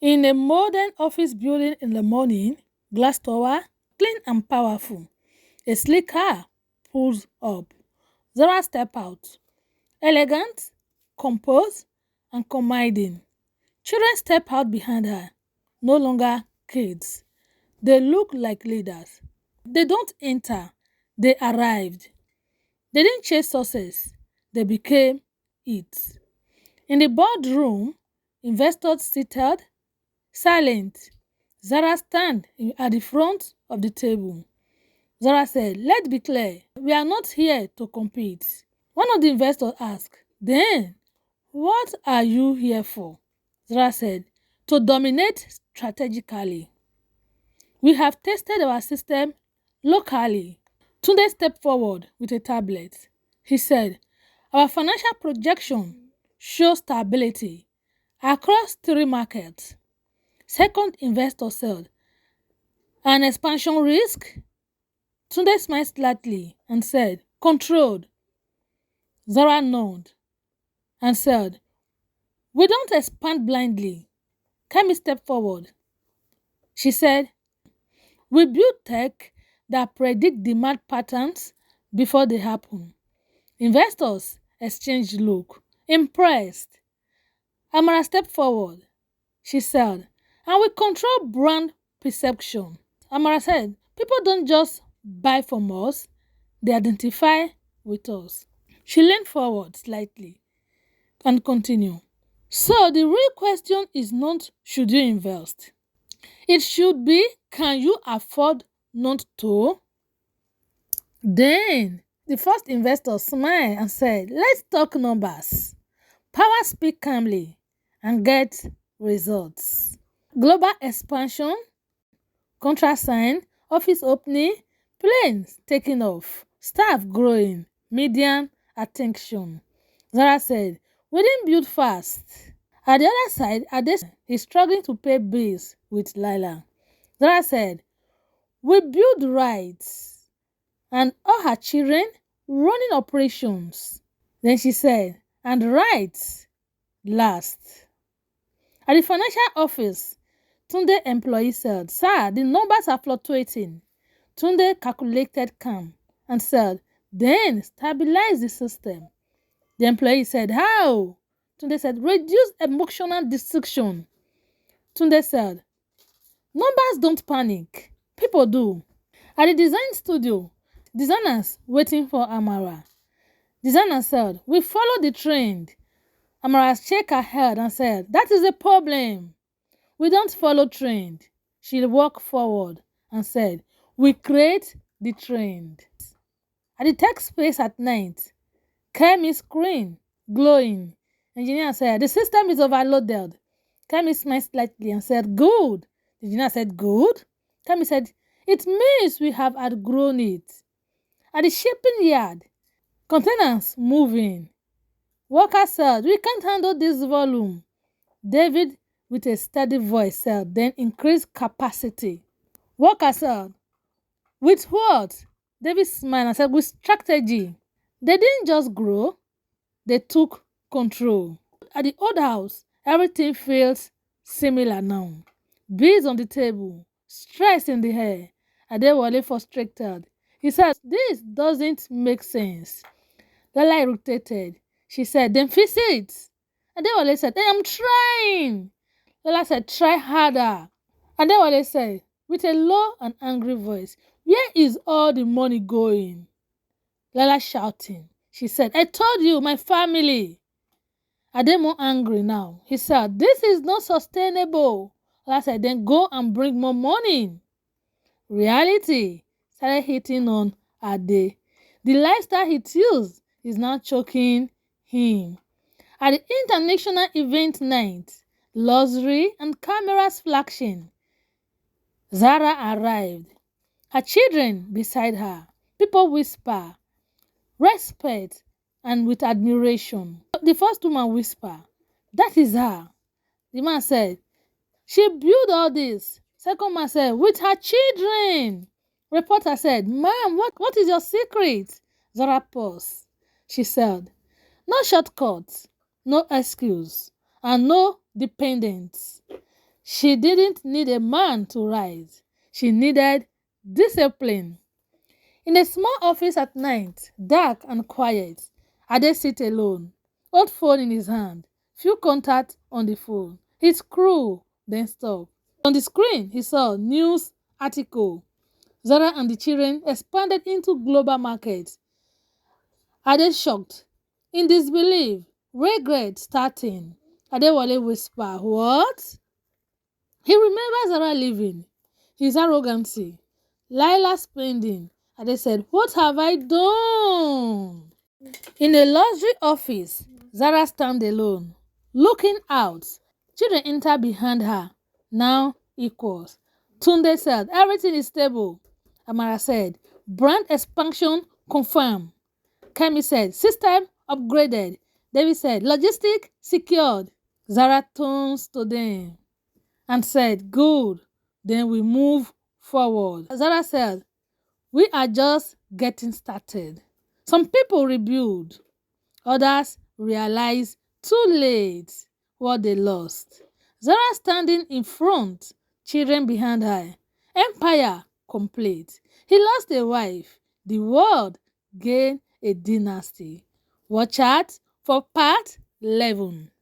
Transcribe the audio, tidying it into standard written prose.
In a modern office building in the morning, glass tower, clean and powerful. A sleek car pulls up. Zara step out. Elegant, composed, and commanding. Children step out behind her. No longer kids. They look like leaders. They don't enter. They arrived. They didn't chase success. They became it. In the boardroom, investors seated, silent. Zara stand at the front of the table. Zara said, "Let's be clear. We are not here to compete." One of the investors asked, "Then, what are you here for?" Zara said, "To dominate strategically. We have tested our system locally." Tunde stepped forward with a tablet. He said, "Our financial projection shows stability across three markets." Second investor said, "An expansion risk?" Tunde smiled slightly and said, "Controlled." Zara nodded and said, "We don't expand blindly." Kemi stepped forward. She said, "We build tech that predict demand patterns before they happen." Investors exchanged look, impressed. Amara stepped forward. She said, "And we control brand perception." Amara said, "People don't just buy from us, they identify with us." She leaned forward slightly and continued. "So the real question is not should you invest? It should be, can you afford not to?" Then the first investor smiled and said, "Let's talk numbers. Power speak calmly and get results. Global expansion, contract signed, office opening, planes taking off, staff growing, median attention." Zara said, "We didn't build fast." At the other side, Ades is struggling to pay bills with Lila. Zara said, "We build right." And all her children running operations. Then she said, "And right last." At the financial office, Tunde employee said, "Sir, the numbers are fluctuating." Tunde calculated calm and said, "Then stabilize the system." The employee said, "How?" Tunde said, "Reduce emotional destruction." Tunde said, "Numbers don't panic. People do." At the design studio, designers waiting for Amara. Designer said, "We follow the trend." Amara shook her head and said, "That is a problem. We don't follow trend." She walked forward and said, "We create the trend." At the tech space at night, Kemi's screen glowing. Engineer said, "The system is overloaded." Kemi smiled slightly and said, "Good." The engineer said, "Good?" Kemi said, "It means we have outgrown it." At the shipping yard, containers moving. Worker said, "We can't handle this volume." David, with a steady voice, said, "Then increase capacity." Worker said, "With what?" David smiled and said, "With strategy." They didn't just grow, they took control. At the old house, everything feels similar now. Bills on the table, stress in the air. Adewale frustrated. He said, "This doesn't make sense." Lala irritated. She said, "Then fix it." Adewale said, "Hey, I'm trying." Lala said, "Try harder." Adewale said, with a low and angry voice, "Where is all the money going?" Lala shouting. She said, "I told you, my family." Ademo angry now. He said, "This is not sustainable." Lala said, "Then go and bring more money." Reality started hitting on Ade. The lifestyle he used is now choking him. At the international event night, luxury and cameras flashing, Zara arrived. Her children beside her. People whisper, respect, and with admiration. The first woman whispered, "That is her." The man said, "She built all this." Second man said, "With her children." Reporter said, "Ma'am, what is your secret?" Zara paused. She said, "No shortcuts, no excuse, and no dependence." She didn't need a man to rise. She needed discipline. In a small office at night, dark and quiet, Ade sits alone, old phone in his hand, few contact on the phone. He scrolled, then stopped. On the screen, he saw news article. Zara and the children expanded into global markets. Ade shocked, in disbelief, regret starting. Adewale whispered, "What?" He remembers Zara leaving, his arrogancy, Lila spending. Ade said, "What have I done?" In a luxury office, Zara stands alone, looking out. Children enter behind her, now equals. Tunde said, "Everything is stable." Amara said, "Brand expansion confirmed." Kemi said, "System upgraded." David said, "Logistic secured." Zara turns to them and said, "Good, then we move forward." Zara said, "We are just getting started." Some people rebuild, others realize too late what they lost. Zara standing in front, children behind her. Empire complete. He lost a wife. The world gained a dynasty. Watch out for part 11.